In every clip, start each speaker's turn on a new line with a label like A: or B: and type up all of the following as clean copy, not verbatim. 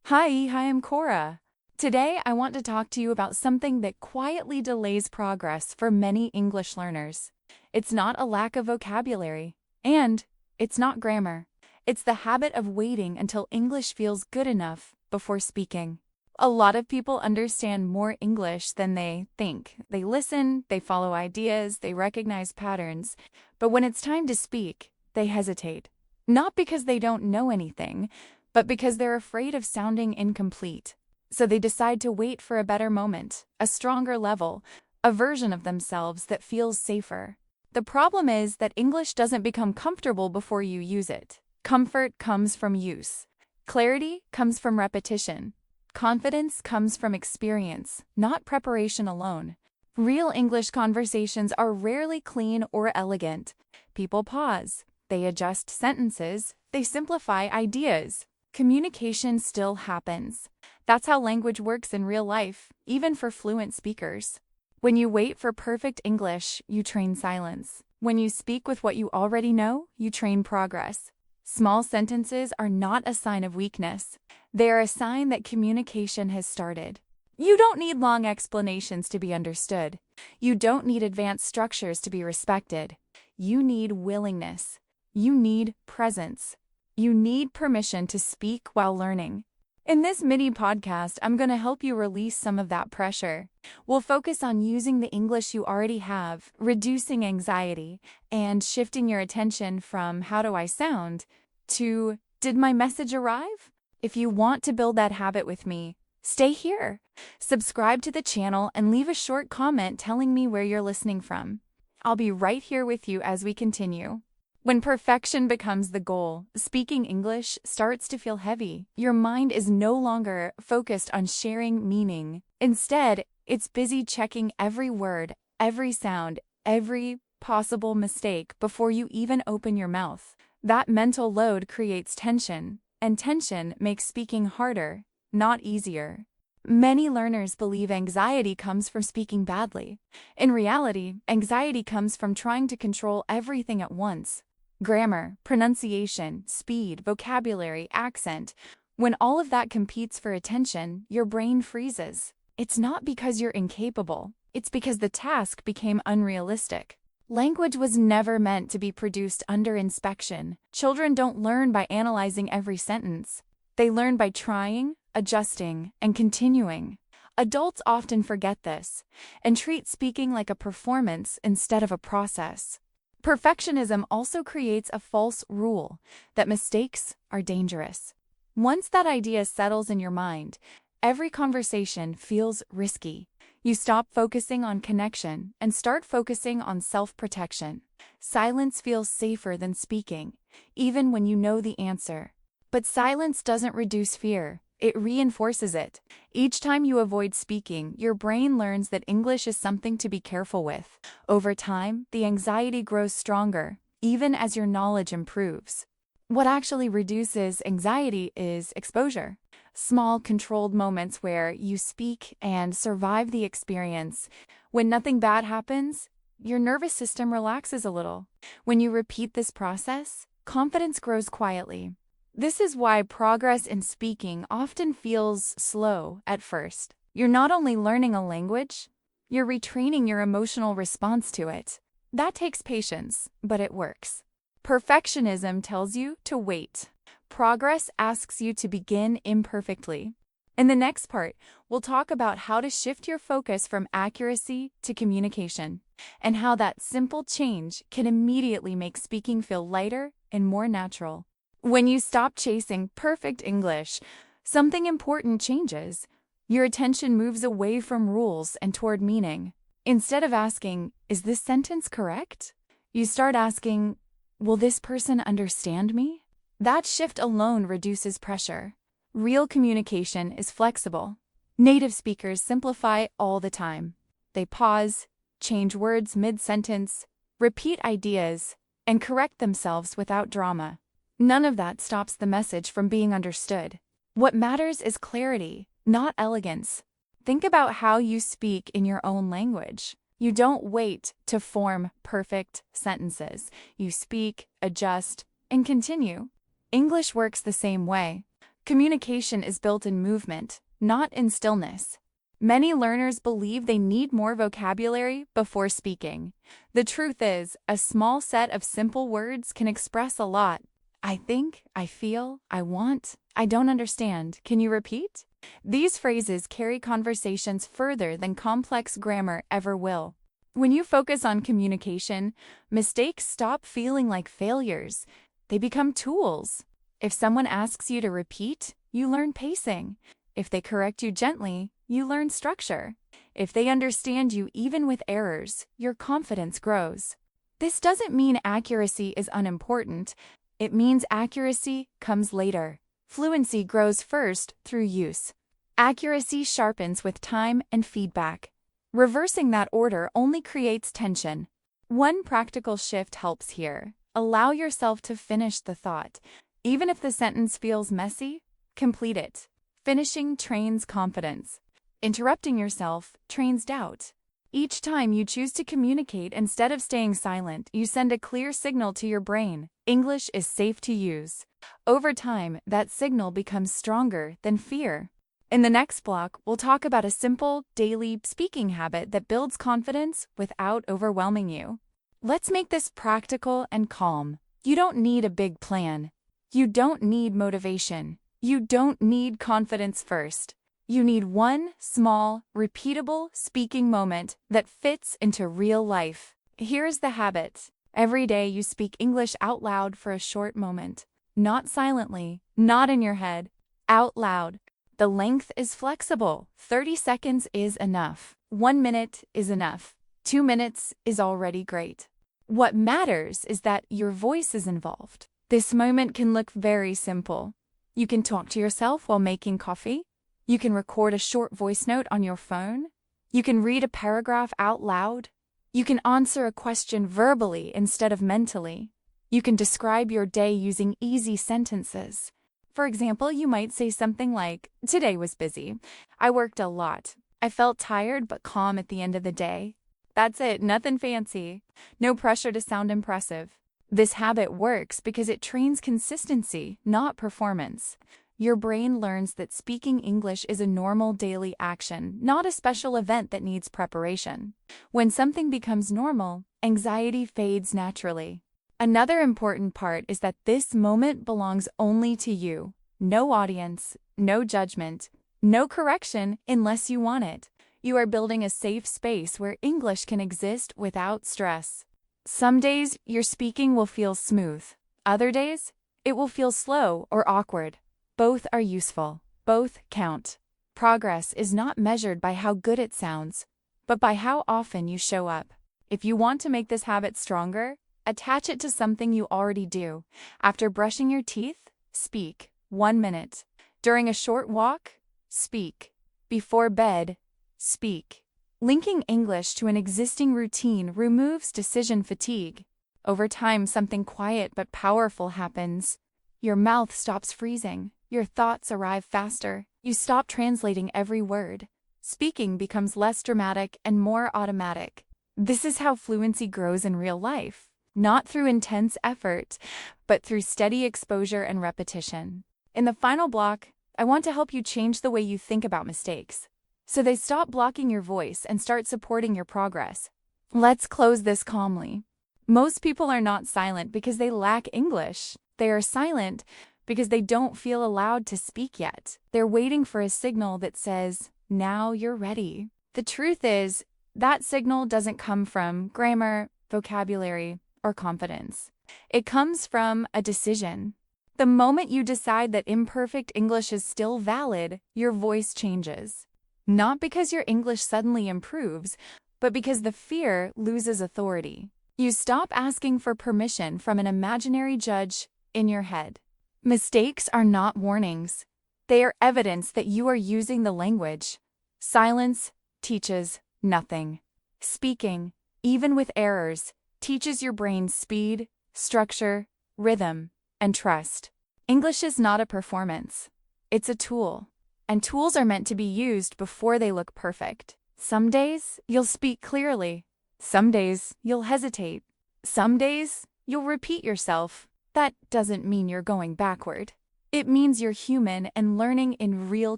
A: Hi, I'm Cora. Today, I want to talk to you about something that quietly delays progress for many English learners. It's not a lack of vocabulary, and it's not grammar. It's the habit of waiting until English feels good enough before speaking. A lot of people understand more English than they think. They listen, they follow ideas, they recognize patterns, but when it's time to speak, they hesitate. Not because they don't know anything, but because they're afraid of sounding incomplete. So they decide to wait for a better moment, a stronger level, a version of themselves that feels safer. The problem is that English doesn't become comfortable before you use it. Comfort comes from use. Clarity comes from repetition. Confidence comes from experience, not preparation alone. Real English conversations are rarely clean or elegant. People pause. They adjust sentences. They simplify ideas. Communication still happens. That's how language works in real life, even for fluent speakers. When you wait for perfect English, you train silence. When you speak with what you already know, you train progress. Small sentences are not a sign of weakness. They are a sign that communication has started. You don't need long explanations to be understood. You don't need advanced structures to be respected. You need willingness. You need presence. You need permission to speak while learning. In this mini podcast, I'm going to help you release some of that pressure. We'll focus on using the English you already have, reducing anxiety, and shifting your attention from how do I sound to did my message arrive? If you want to build that habit with me, stay here. Subscribe to the channel and leave a short comment telling me where you're listening from. I'll be right here with you as we continue. When perfection becomes the goal, speaking English starts to feel heavy. Your mind is no longer focused on sharing meaning. Instead, it's busy checking every word, every sound, every possible mistake before you even open your mouth. That mental load creates tension, and tension makes speaking harder, not easier. Many learners believe anxiety comes from speaking badly. In reality, anxiety comes from trying to control everything at once. Grammar, pronunciation, speed, vocabulary, accent. When all of that competes for attention, your brain freezes. It's not because you're incapable. It's because the task became unrealistic. Language was never meant to be produced under inspection. Children don't learn by analyzing every sentence. They learn by trying, adjusting, and continuing. Adults often forget this and treat speaking like a performance instead of a process. Perfectionism also creates a false rule that mistakes are dangerous. Once that idea settles in your mind, every conversation feels risky. You stop focusing on connection and start focusing on self-protection. Silence feels safer than speaking, even when you know the answer. But silence doesn't reduce fear. It reinforces it. Each time you avoid speaking, your brain learns that English is something to be careful with. Over time, the anxiety grows stronger, even as your knowledge improves. What actually reduces anxiety is exposure. Small, controlled moments where you speak and survive the experience. When nothing bad happens, your nervous system relaxes a little. When you repeat this process, confidence grows quietly. This is why progress in speaking often feels slow at first. You're not only learning a language, you're retraining your emotional response to it. That takes patience, but it works. Perfectionism tells you to wait. Progress asks you to begin imperfectly. In the next part, we'll talk about how to shift your focus from accuracy to communication, and how that simple change can immediately make speaking feel lighter and more natural. When you stop chasing perfect English, something important changes. Your attention moves away from rules and toward meaning. Instead of asking, "Is this sentence correct?" you start asking, "Will this person understand me?" That shift alone reduces pressure. Real communication is flexible. Native speakers simplify all the time. They pause, change words mid-sentence, repeat ideas, and correct themselves without drama. None of that stops the message from being understood. What matters is clarity, not elegance. Think about how you speak in your own language. You don't wait to form perfect sentences. You speak, adjust, and continue. English works the same way. Communication is built in movement, not in stillness. Many learners believe they need more vocabulary before speaking. The truth is, a small set of simple words can express a lot. I think, I feel, I want, I don't understand. Can you repeat? These phrases carry conversations further than complex grammar ever will. When you focus on communication, mistakes stop feeling like failures. They become tools. If someone asks you to repeat, you learn pacing. If they correct you gently, you learn structure. If they understand you even with errors, your confidence grows. This doesn't mean accuracy is unimportant. It means accuracy comes later. Fluency grows first through use. Accuracy sharpens with time and feedback. Reversing that order only creates tension. One practical shift helps here. Allow yourself to finish the thought. Even if the sentence feels messy, complete it. Finishing trains confidence. Interrupting yourself trains doubt. Each time you choose to communicate instead of staying silent, you send a clear signal to your brain. English is safe to use. Over time, that signal becomes stronger than fear. In the next block, we'll talk about a simple, daily speaking habit that builds confidence without overwhelming you. Let's make this practical and calm. You don't need a big plan. You don't need motivation. You don't need confidence first. You need one small, repeatable speaking moment that fits into real life. Here's the habit. Every day you speak English out loud for a short moment. Not silently, not in your head, out loud. The length is flexible. 30 seconds is enough. 1 minute is enough. 2 minutes is already great. What matters is that your voice is involved. This moment can look very simple. You can talk to yourself while making coffee. You can record a short voice note on your phone. You can read a paragraph out loud. You can answer a question verbally instead of mentally. You can describe your day using easy sentences. For example, you might say something like, "Today was busy. I worked a lot. I felt tired but calm at the end of the day." That's it, nothing fancy. No pressure to sound impressive. This habit works because it trains consistency, not performance. Your brain learns that speaking English is a normal daily action, not a special event that needs preparation. When something becomes normal, anxiety fades naturally. Another important part is that this moment belongs only to you. No audience, no judgment, no correction unless you want it. You are building a safe space where English can exist without stress. Some days, your speaking will feel smooth. Other days, it will feel slow or awkward. Both are useful. Both count. Progress is not measured by how good it sounds, but by how often you show up. If you want to make this habit stronger, attach it to something you already do. After brushing your teeth, speak. 1 minute. During a short walk, speak. Before bed, speak. Linking English to an existing routine removes decision fatigue. Over time, something quiet but powerful happens. Your mouth stops freezing. Your thoughts arrive faster. You stop translating every word. Speaking becomes less dramatic and more automatic. This is how fluency grows in real life, not through intense effort, but through steady exposure and repetition. In the final block, I want to help you change the way you think about mistakes, so they stop blocking your voice and start supporting your progress. Let's close this calmly. Most people are not silent because they lack English. They are silent because they don't feel allowed to speak yet. They're waiting for a signal that says, "Now you're ready." The truth is, that signal doesn't come from grammar, vocabulary, or confidence. It comes from a decision. The moment you decide that imperfect English is still valid, your voice changes. Not because your English suddenly improves, but because the fear loses authority. You stop asking for permission from an imaginary judge in your head. Mistakes are not warnings. They are evidence that you are using the language. Silence teaches nothing. Speaking, even with errors, teaches your brain speed, structure, rhythm, and trust. English is not a performance. It's a tool. And tools are meant to be used before they look perfect. Some days, you'll speak clearly. Some days, you'll hesitate. Some days, you'll repeat yourself. That doesn't mean you're going backward. It means you're human and learning in real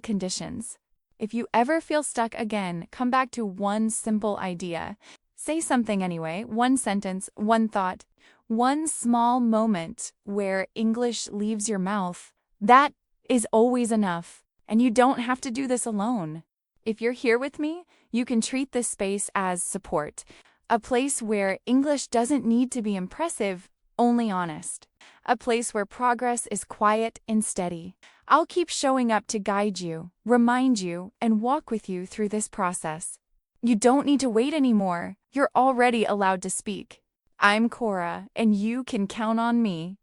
A: conditions. If you ever feel stuck again, come back to one simple idea. Say something anyway, one sentence, one thought, one small moment where English leaves your mouth. That is always enough, and you don't have to do this alone. If you're here with me, you can treat this space as support, a place where English doesn't need to be impressive, only honest. A place where progress is quiet and steady. I'll keep showing up to guide you, remind you, and walk with you through this process. You don't need to wait anymore. You're already allowed to speak. I'm Cora, and you can count on me.